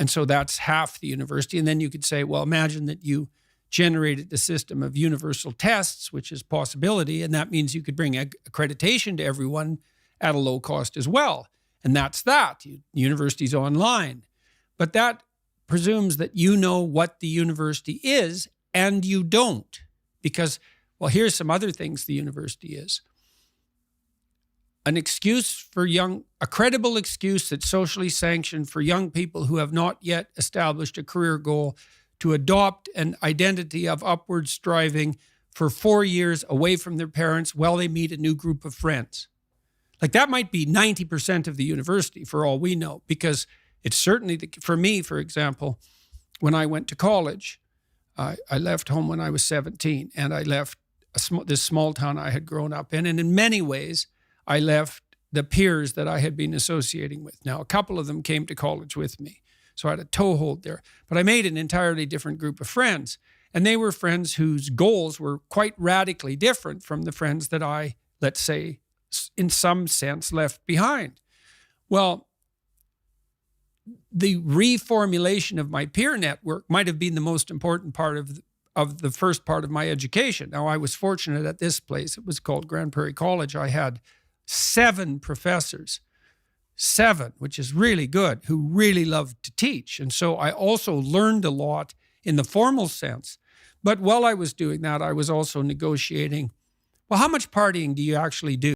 And so that's half the university. And then you could say, well, imagine that you generated the system of universal tests, which is a possibility. And that means you could bring accreditation to everyone at a low cost as well. And that's that. The university's online. But that presumes that you know what the university is, and you don't. Because, well, here's some other things the university is. An excuse for a credible excuse that's socially sanctioned for young people who have not yet established a career goal to adopt an identity of upward striving for 4 years away from their parents while they meet a new group of friends. Like that might be 90% of the university for all we know, because it's certainly, for me, for example, when I went to college, I left home when I was 17, and I left this small town I had grown up in. And in many ways, I left the peers that I had been associating with. Now, a couple of them came to college with me, so I had a toehold there. But I made an entirely different group of friends. And they were friends whose goals were quite radically different from the friends that I, let's say, in some sense, left behind. Well, the reformulation of my peer network might have been the most important part of the first part of my education. Now, I was fortunate at this place. It was called Grand Prairie College. I had 7 professors, 7, which is really good, who really loved to teach. And so I also learned a lot in the formal sense. But while I was doing that, I was also negotiating, well, how much partying do you actually do?